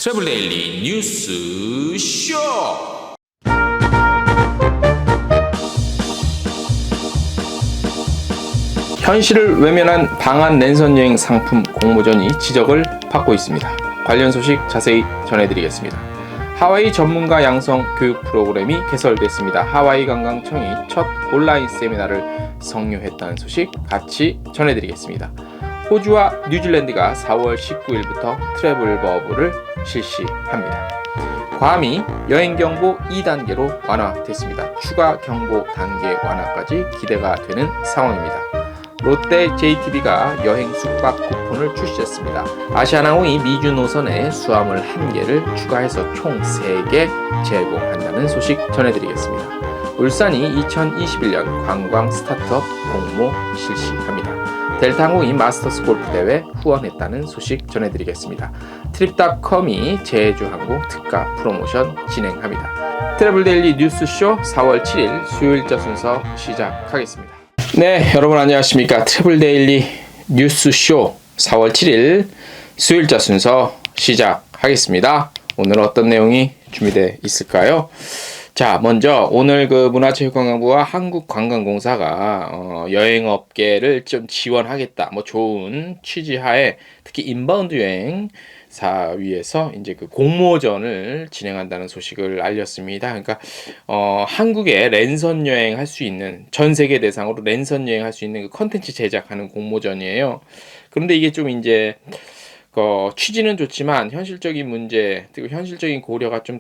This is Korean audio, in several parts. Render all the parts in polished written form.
트래블 데일리 뉴스 쇼. 현실을 외면한 방한 랜선 여행 상품 공모전이 지적을 받고 있습니다. 관련 소식 자세히 전해드리겠습니다. 하와이 전문가 양성 교육 프로그램이 개설됐습니다. 하와이 관광청이 첫 온라인 세미나를 성료했다는 소식 같이 전해드리겠습니다. 호주와 뉴질랜드가 4월 19일부터 트래블 버블을 실시합니다. 괌이 여행경보 2단계로 완화됐습니다. 추가 경보 단계 완화까지 기대가 되는 상황입니다. 롯데 JTB가 여행 숙박 쿠폰을 출시했습니다. 아시아나항공이 미주 노선에 수화물 1개를 추가해서 총 3개 제공한다는 소식 전해드리겠습니다. 울산이 2021년 관광 스타트업 공모 실시합니다. 델타항공이 마스터스 골프 대회 후원했다는 소식 전해드리겠습니다. 트립닷컴이 제주항공 특가 프로모션 진행합니다. 트래블 데일리 뉴스쇼 4월 7일 수요일자 순서 시작하겠습니다. 네, 여러분 안녕하십니까. 트래블 데일리 뉴스쇼 4월 7일 수요일자 순서 시작하겠습니다. 오늘 어떤 내용이 준비되어 있을까요? 자, 먼저 오늘 문화체육관광부와 한국관광공사가 여행업계를 좀 지원하겠다, 좋은 취지하에 특히 인바운드 여행사 위에서 이제 공모전을 진행한다는 소식을 알렸습니다. 그러니까 한국에 랜선 여행할 수 있는, 전 세계 대상으로 랜선 여행할 수 있는 컨텐츠 제작하는 공모전이에요. 그런데 이게 좀 이제 취지는 좋지만 현실적인 문제, 그리고 현실적인 고려가 좀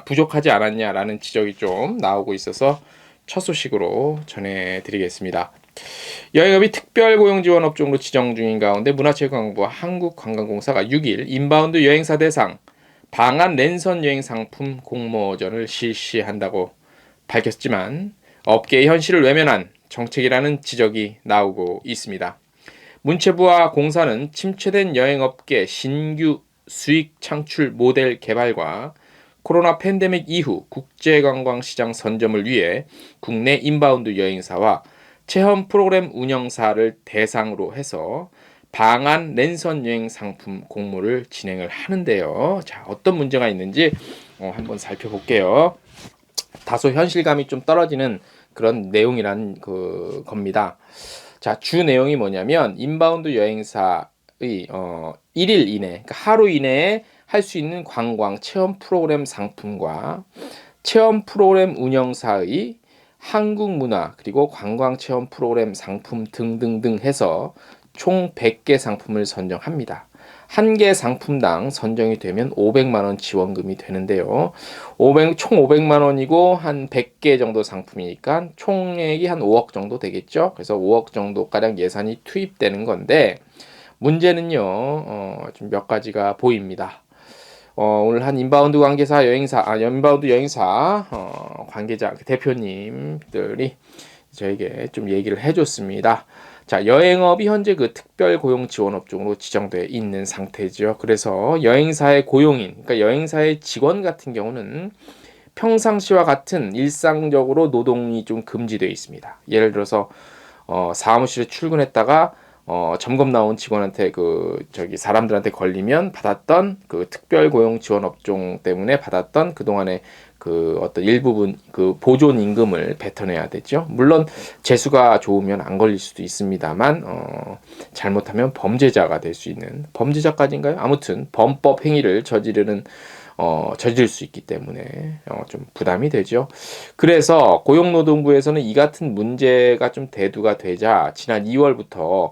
부족하지 않았냐라는 지적이 좀 나오고 있어서 첫 소식으로 전해드리겠습니다. 여행업이 특별고용지원업종으로 지정 중인 가운데 문화체육관광부와 한국관광공사가 6일 인바운드 여행사 대상 방한 랜선 여행 상품 공모전을 실시한다고 밝혔지만 업계의 현실을 외면한 정책이라는 지적이 나오고 있습니다. 문체부와 공사는 침체된 여행업계 신규 수익 창출 모델 개발과 코로나 팬데믹 이후 국제관광시장 선점을 위해 국내 인바운드 여행사와 체험 프로그램 운영사를 대상으로 해서 방한 랜선 여행 상품 공모를 진행을 하는데요. 자, 어떤 문제가 있는지 한번 살펴볼게요. 다소 현실감이 좀 떨어지는 그런 내용이란 겁니다. 자, 주 내용이 뭐냐면 인바운드 여행사의 1일 이내, 그러니까 하루 이내에 할 수 있는 관광 체험 프로그램 상품과 체험 프로그램 운영사의 한국 문화 그리고 관광 체험 프로그램 상품 등등등 해서 총 100개 상품을 선정합니다. 한 개 상품당 선정이 되면 500만 원 지원금이 되는데요. 총 500만 원이고 한 100개 정도 상품이니까 총액이 한 5억 정도 되겠죠. 그래서 5억 정도가량 예산이 투입되는 건데 문제는요. 좀 몇 가지가 보입니다. 오늘 한 인바운드 여행사 관계자 대표님들이 저에게 좀 얘기를 해줬습니다. 자, 여행업이 현재 특별고용지원업종으로 지정되어 있는 상태죠. 그래서 여행사의 고용인, 그러니까 여행사의 직원 같은 경우는 평상시와 같은 일상적으로 노동이 좀 금지되어 있습니다. 예를 들어서 사무실에 출근했다가 점검 나온 직원한테 사람들한테 걸리면 받았던 특별고용지원업종 때문에 받았던 그동안의 어떤 일부분 보존 임금을 뱉어내야 되죠. 물론 재수가 좋으면 안 걸릴 수도 있습니다만 잘못하면 범죄자가 될 수 있는, 범죄자까지인가요? 아무튼 범법 행위를 저지를 수 있기 때문에 좀 부담이 되죠. 그래서 고용노동부에서는 이 같은 문제가 좀 대두가 되자 지난 2월부터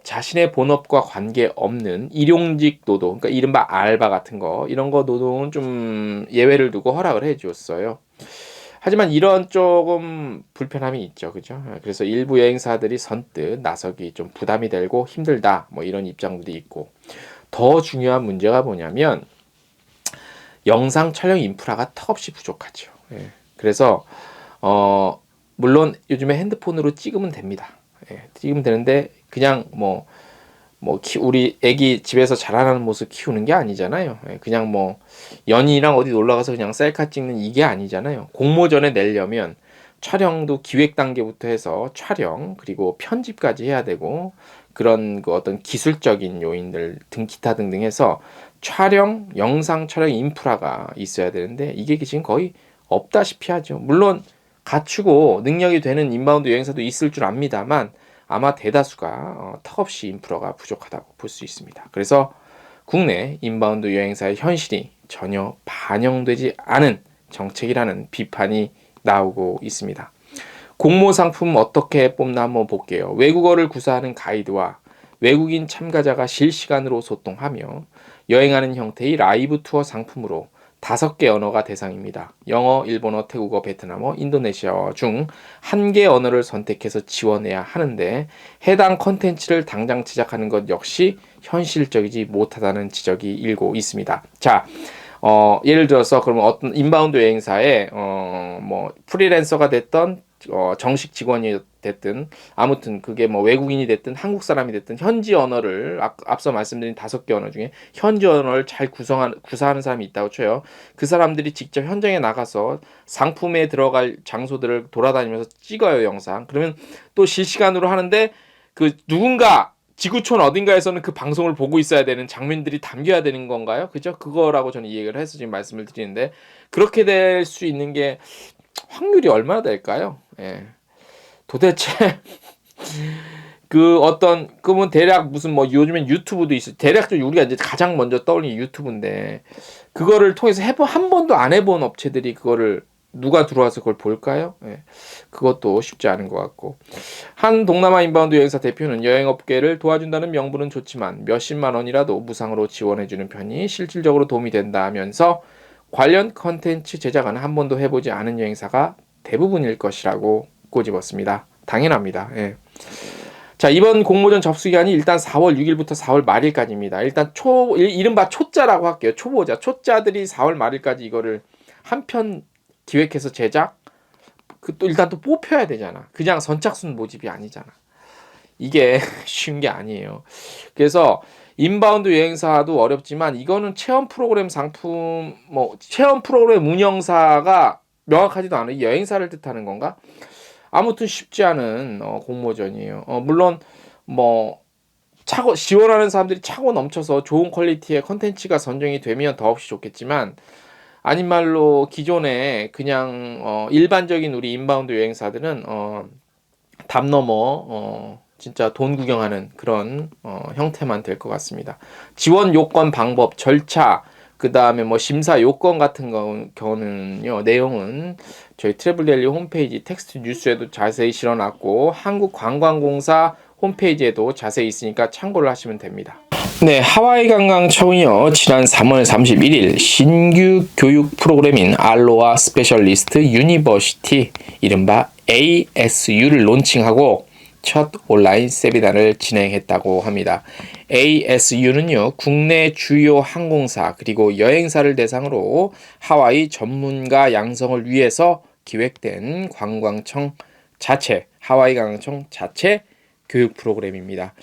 자신의 본업과 관계없는 일용직 노동, 그러니까 이른바 알바 같은 이런 거 노동은 좀 예외를 두고 허락을 해주었어요. 하지만 이런 조금 불편함이 있죠. 그죠? 그래서 일부 여행사들이 선뜻 나서기 좀 부담이 되고 힘들다, 이런 입장도 있고, 더 중요한 문제가 뭐냐면 영상 촬영 인프라가 턱없이 부족하죠. 예. 그래서 물론 요즘에 핸드폰으로 찍으면 됩니다. 예. 찍으면 되는데 그냥 우리 애기 집에서 자라나는 모습 키우는 게 아니잖아요. 예. 그냥 연인이랑 어디 놀러 가서 그냥 셀카 찍는 이게 아니잖아요. 공모전에 내려면 촬영도 기획 단계부터 해서 촬영 그리고 편집까지 해야 되고, 그런 어떤 기술적인 요인들 등 기타 등등 해서 촬영, 영상 촬영 인프라가 있어야 되는데 이게 지금 거의 없다시피 하죠. 물론 갖추고 능력이 되는 인바운드 여행사도 있을 줄 압니다만 아마 대다수가 턱없이 인프라가 부족하다고 볼 수 있습니다. 그래서 국내 인바운드 여행사의 현실이 전혀 반영되지 않은 정책이라는 비판이 나오고 있습니다. 공모 상품 어떻게 뽑나 한번 볼게요. 외국어를 구사하는 가이드와 외국인 참가자가 실시간으로 소통하며 여행하는 형태의 라이브 투어 상품으로 5개 언어가 대상입니다. 영어, 일본어, 태국어, 베트남어, 인도네시아어 중 1개 언어를 선택해서 지원해야 하는데 해당 컨텐츠를 당장 제작하는 것 역시 현실적이지 못하다는 지적이 일고 있습니다. 자, 예를 들어서 그러면 어떤 인바운드 여행사에 뭐 프리랜서가 됐던 정식 직원이 됐든 아무튼 그게 뭐 외국인이 됐든 한국 사람이 됐든 현지 언어를 앞서 말씀드린 5개 언어 중에 현지 언어를 잘 구사하는 사람이 있다고 쳐요. 그 사람들이 직접 현장에 나가서 상품에 들어갈 장소들을 돌아다니면서 찍어요, 영상. 그러면 또 실시간으로 하는데 그 누군가 지구촌 어딘가에서는 그 방송을 보고 있어야 되는 장면들이 담겨야 되는 건가요? 그죠? 그거라고 저는 이해를 해서 지금 말씀을 드리는데 그렇게 될 수 있는 게 확률이 얼마나 될까요? 예. 도대체 그러면 대략 무슨 뭐 요즘엔 유튜브도 있어. 대략적으로 우리가 이제 가장 먼저 떠올리는 유튜브인데 그거를 통해서 한 번도 안 해본 업체들이 그거를 누가 들어와서 그걸 볼까요? 예. 그것도 쉽지 않은 것 같고. 한 동남아 인바운드 여행사 대표는 여행업계를 도와준다는 명분은 좋지만 몇십만 원이라도 무상으로 지원해주는 편이 실질적으로 도움이 된다 하면서 관련 컨텐츠 제작은 한 번도 해보지 않은 여행사가 대부분일 것이라고 꼬집었습니다. 당연합니다. 예. 자, 이번 공모전 접수 기간이 일단 4월 6일부터 4월 말일까지입니다. 일단 이른바 초짜라고 할게요. 초보자. 초짜들이 4월 말일까지 이거를 한 편 기획해서 제작? 일단 또 뽑혀야 되잖아. 그냥 선착순 모집이 아니잖아. 이게 쉬운 게 아니에요. 그래서 인바운드 여행사도 어렵지만 이거는 체험 프로그램 상품, 체험 프로그램 운영사가 명확하지도 않아요. 여행사를 뜻하는 건가? 아무튼 쉽지 않은 공모전이에요. 물론 지원하는 사람들이 차고 넘쳐서 좋은 퀄리티의 컨텐츠가 선정이 되면 더없이 좋겠지만 아닌 말로 기존에 그냥 일반적인 우리 인바운드 여행사들은 담 넘어 진짜 돈 구경하는 그런 형태만 될 것 같습니다. 지원 요건, 방법, 절차, 그 다음에 심사 요건 같은 경우는요, 내용은 저희 트래블데일리 홈페이지 텍스트 뉴스에도 자세히 실어놨고 한국관광공사 홈페이지에도 자세히 있으니까 참고를 하시면 됩니다. 네, 하와이 관광청이요, 지난 3월 31일 신규 교육 프로그램인 알로하 스페셜리스트 유니버시티, 이른바 ASU를 론칭하고 첫 온라인 세미나를 진행했다고 합니다. ASU는요, 국내 주요 항공사 그리고 여행사를 대상으로 하와이 전문가 양성을 위해서 기획된 하와이 관광청 자체 교육 프로그램입니다.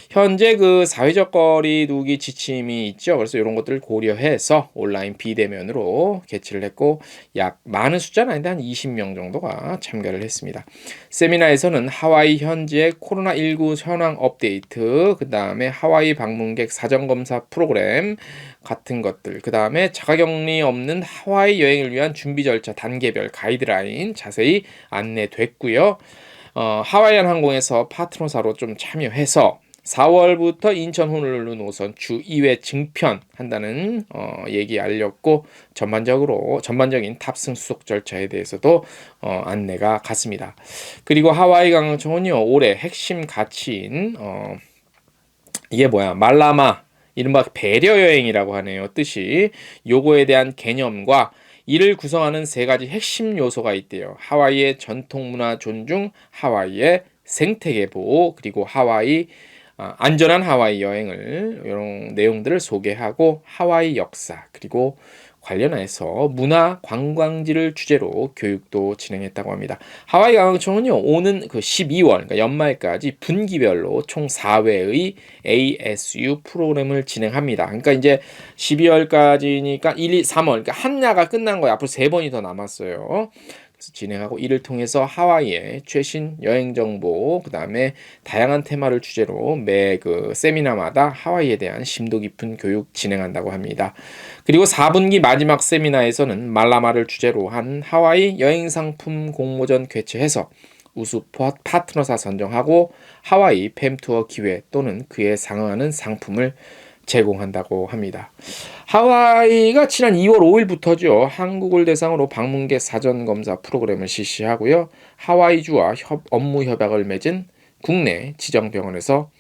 현재 그 사회적 거리 두기 지침이 있죠. 그래서 이런 것들을 고려해서 온라인 비대면으로 개최를 했고 약 많은 숫자는 아닌데 한 20명 정도가 참가를 했습니다. 세미나에서는 하와이 현지의 코로나19 현황 업데이트, 그 다음에 하와이 방문객 사전검사 프로그램 같은 것들, 그 다음에 자가격리 없는 하와이 여행을 위한 준비 절차 단계별 가이드라인 자세히 안내됐고요. 하와이안 항공에서 파트너사로 좀 참여해서 4월부터 인천 호놀룰루 노선 주 2회 증편한다는 얘기 알렸고 전반적인 탑승 수속 절차에 대해서도 안내가 갔습니다. 그리고 하와이 관광청은요, 올해 핵심 가치인 이게 말라마, 이른바 배려 여행이라고 하네요. 뜻이 요거에 대한 개념과 이를 구성하는 3가지 핵심 요소가 있대요. 하와이의 전통 문화 존중, 하와이의 생태계 보호, 그리고 안전한 하와이 여행을 이런 내용들을 소개하고 하와이 역사 그리고 관련해서 문화 관광지를 주제로 교육도 진행했다고 합니다. 하와이 관광청은요, 오는 12월 그러니까 연말까지 분기별로 총 4회의 ASU 프로그램을 진행합니다. 그러니까 이제 12월까지니까 1, 2, 3월 그러니까 한 야가 끝난 거예요. 앞으로 3번이 더 남았어요. 진행하고 이를 통해서 하와이의 최신 여행 정보, 그다음에 다양한 테마를 주제로 매 그 세미나마다 하와이에 대한 심도 깊은 교육 진행한다고 합니다. 그리고 4분기 마지막 세미나에서는 말라마를 주제로 한 하와이 여행 상품 공모전 개최해서 우수 파트너사 선정하고 하와이 팸 투어 기회 또는 그에 상응하는 상품을 제공한다고 합니다. 하와이가 지난 2월 5일부터죠. 한국을 대상으로 방문객 사전 검사 프로그램을 실시하고요. 하와이주와 업무 협약을 맺은 국내 지정 병원에서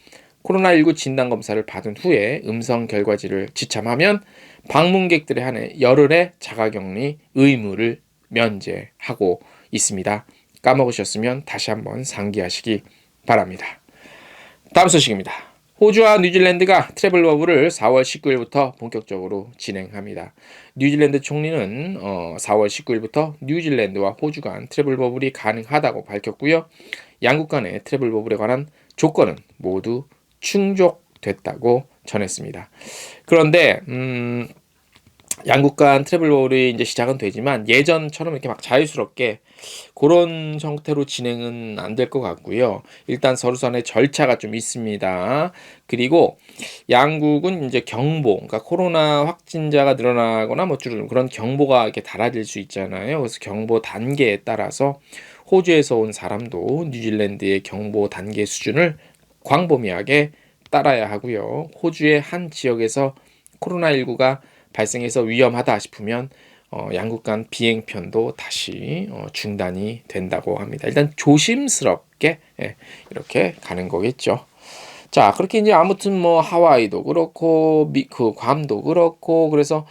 코로나19 진단 검사를 받은 후에 음성 결과지를 지참하면 방문객들에 한해 열흘의 자가격리 의무를 면제하고 있습니다. 까먹으셨으면 다시 한번 상기하시기 바랍니다. 다음 소식입니다. 호주와 뉴질랜드가 트래블 버블을 4월 19일부터 본격적으로 진행합니다. 뉴질랜드 총리는 4월 19일부터 뉴질랜드와 호주 간 트래블 버블이 가능하다고 밝혔고요. 양국 간의 트래블 버블에 관한 조건은 모두 충족됐다고 전했습니다. 그런데 양국 간 트래블 버블이 이제 시작은 되지만 예전처럼 이렇게 막 자유스럽게 그런 형태로 진행은 안 될 것 같고요. 일단 서로간의 절차가 좀 있습니다. 그리고 양국은 이제 경보, 그러니까 코로나 확진자가 늘어나거나 뭐 줄은 그런 경보가 이렇게 달아질 수 있잖아요. 그래서 경보 단계에 따라서 호주에서 온 사람도 뉴질랜드의 경보 단계 수준을 광범위하게 따라야 하고요. 호주의 한 지역에서 코로나19가 발생해서 위험하다 싶으면 양국 간 비행편도 다시 중단이 된다고 합니다. 일단 조심스럽게 이렇게 가는 거겠죠. 자, 그렇게 이제 아무튼 뭐 하와이도 그렇고 그 괌도 그렇고 그래서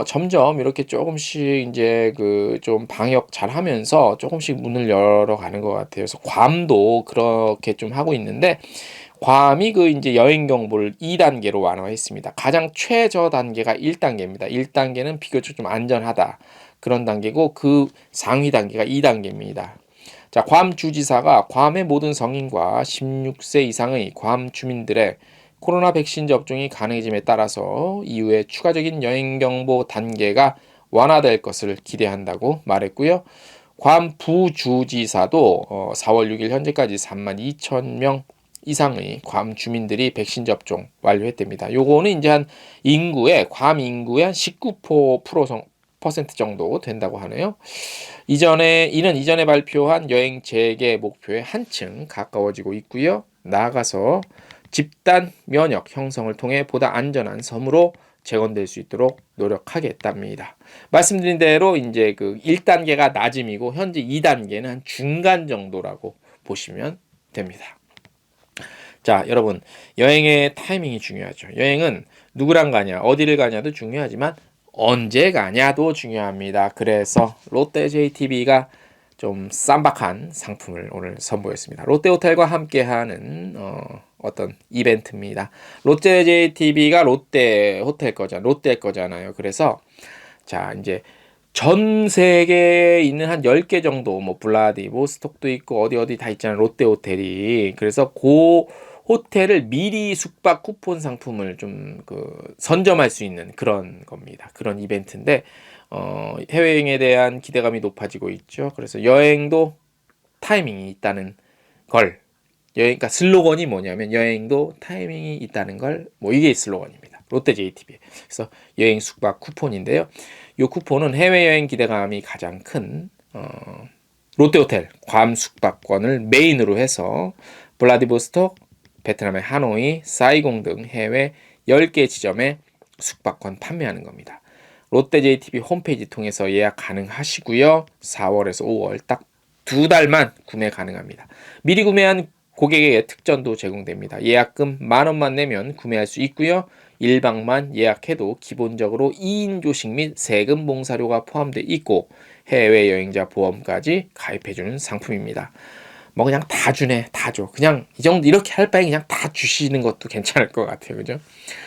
점점 이렇게 조금씩 이제 그 좀 방역 잘 하면서 조금씩 문을 열어가는 것 같아요. 그래서 괌도 그렇게 좀 하고 있는데 괌이 그 이제 여행 경보를 2단계로 완화했습니다. 가장 최저 단계가 1단계입니다. 1단계는 비교적 좀 안전하다. 그런 단계고 그 상위 단계가 2단계입니다. 자, 괌 주지사가 괌의 모든 성인과 16세 이상의 괌 주민들의 코로나 백신 접종이 가능해짐에 따라서 이후에 추가적인 여행 경보 단계가 완화될 것을 기대한다고 말했고요. 괌 부주지사도 4월 6일 현재까지 32,000명 이상의 괌 주민들이 백신 접종 완료했답니다. 요거는 이제 한 괌 인구의 한 19% 정도 된다고 하네요. 이는 이전에 발표한 여행 재개 목표에 한층 가까워지고 있고요. 나아가서 집단 면역 형성을 통해 보다 안전한 섬으로 재건될 수 있도록 노력하겠답니다. 말씀드린 대로 이제 그 1단계가 낮음이고 현재 2단계는 한 중간 정도라고 보시면 됩니다. 자, 여러분, 여행의 타이밍이 중요하죠. 여행은 누구랑 가냐, 어디를 가냐도 중요하지만 언제 가냐도 중요합니다. 그래서 롯데 JTB가 좀 쌈박한 상품을 오늘 선보였습니다. 롯데호텔과 함께하는 어떤 이벤트입니다. 롯데 JTB가 롯데 호텔 롯데 거잖아요. 그래서 자, 이제 전 세계에 있는 한 10개 정도 뭐 블라디보스톡도 있고 어디 다 있잖아요. 롯데 호텔이. 그래서 호텔을 미리 숙박 쿠폰 상품을 좀 선점할 수 있는 그런 겁니다. 그런 이벤트인데 해외여행에 대한 기대감이 높아지고 있죠. 그래서 여행도 타이밍이 있다는 걸 그러니까 슬로건이 뭐냐면 여행도 타이밍이 있다는 걸 이게 슬로건입니다. 롯데 JTB. 그래서 여행 숙박 쿠폰인데요. 이 쿠폰은 해외여행 기대감이 가장 큰 롯데호텔 괌 숙박권을 메인으로 해서 블라디보스톡, 베트남의 하노이, 사이공 등 해외 10개 지점에 숙박권 판매하는 겁니다. 롯데 JTB 홈페이지 통해서 예약 가능하시고요. 4월에서 5월 딱 2달만 구매 가능합니다. 미리 구매한 고객에게 특전도 제공됩니다. 예약금 10,000원만 내면 구매할 수 있고요. 1박만 예약해도 기본적으로 2인 조식 및 세금 봉사료가 포함되어 있고 해외여행자 보험까지 가입해주는 상품입니다. 뭐 그냥 다 주네, 다 줘. 그냥 이 정도 이렇게 할 바에 그냥 다 주시는 것도 괜찮을 것 같아요. 그죠?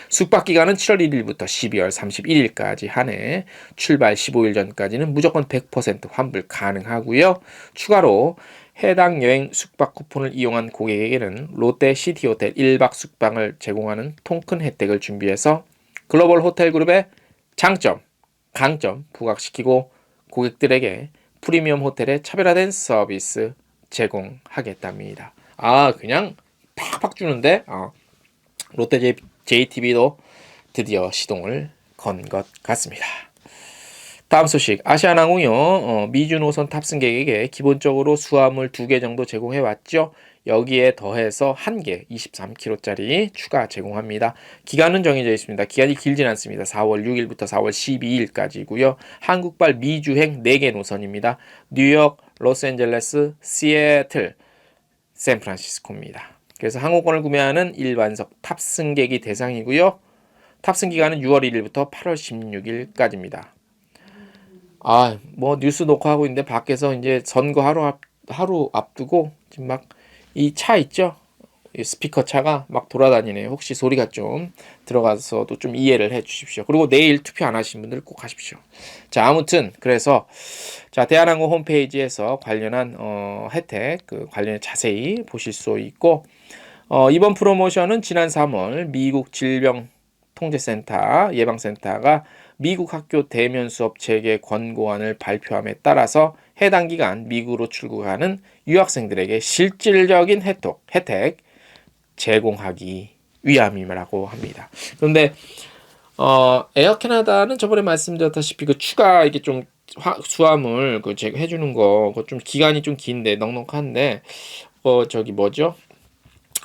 숙박 기간은 7월 1일부터 12월 31일까지 하네. 출발 15일 전까지는 무조건 100% 환불 가능하고요. 추가로 해당 여행 숙박 쿠폰을 이용한 고객에게는 롯데 시티호텔 1박 숙박을 제공하는 통큰 혜택을 준비해서 글로벌 호텔 그룹의 장점, 강점 부각시키고 고객들에게 프리미엄 호텔의 차별화된 서비스 제공하겠답니다. 그냥 팍팍 주는데 롯데 JTB도 드디어 시동을 건 것 같습니다. 다음 소식, 아시아나항공이요. 미주 노선 탑승객에게 기본적으로 수화물 2개 정도 제공해 왔죠. 여기에 더해서 1개 23kg짜리 추가 제공합니다. 기간은 정해져 있습니다. 기간이 길진 않습니다. 4월 6일부터 4월 12일까지고요. 한국발 미주행 4개 노선입니다. 뉴욕, 로스앤젤레스, 시애틀, 샌프란시스코입니다. 그래서 항공권을 구매하는 일반석 탑승객이 대상이고요. 탑승 기간은 6월 1일부터 8월 16일까지입니다. 뭐 뉴스 녹화하고 있는데 밖에서 이제 선거 하루 앞두고 지금 막 이 차 있죠? 이 스피커 차가 막 돌아다니네요. 혹시 소리가 좀 들어가서도 좀 이해를 해 주십시오. 그리고 내일 투표 안 하신 분들 꼭 하십시오. 자, 아무튼 그래서 자, 대한항공 홈페이지에서 관련한 혜택 관련해 자세히 보실 수 있고 이번 프로모션은 지난 3월 미국 질병통제센터 예방센터가 미국 학교 대면 수업 체계 권고안을 발표함에 따라서 해당 기간 미국으로 출국하는 유학생들에게 실질적인 혜택 제공하기 위함이라고 합니다. 그런데 에어 캐나다는 저번에 말씀드렸다시피 추가 이게 좀 수화물 제가 해주는 거 좀 기간이 좀 긴데 넉넉한데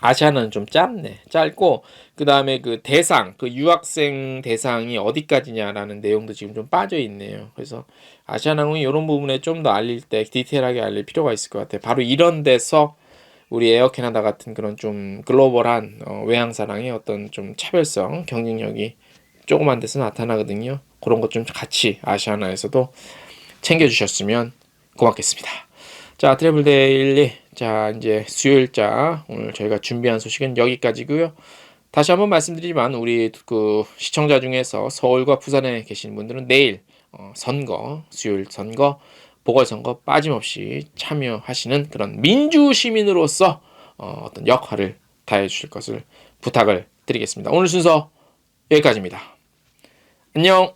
아시아는 좀 짧고 그 다음에 대상 유학생 대상이 어디까지냐라는 내용도 지금 좀 빠져 있네요. 그래서 아시아나항공이 이런 부분에 좀 더 알릴 때 디테일하게 알릴 필요가 있을 것 같아요. 바로 이런 데서 우리 에어 캐나다 같은 그런 좀 글로벌한 외항사랑의 어떤 좀 차별성 경쟁력이 조그만 데서 나타나거든요. 그런 것 좀 같이 아시아나에서도 챙겨주셨으면 고맙겠습니다. 자, 트래블 데일리. 자, 이제 수요일자 오늘 저희가 준비한 소식은 여기까지고요. 다시 한번 말씀드리지만 우리 시청자 중에서 서울과 부산에 계신 분들은 내일 수요일 선거, 보궐선거 빠짐없이 참여하시는 그런 민주시민으로서 어떤 역할을 다해 주실 것을 부탁을 드리겠습니다. 오늘 순서 여기까지입니다. 안녕.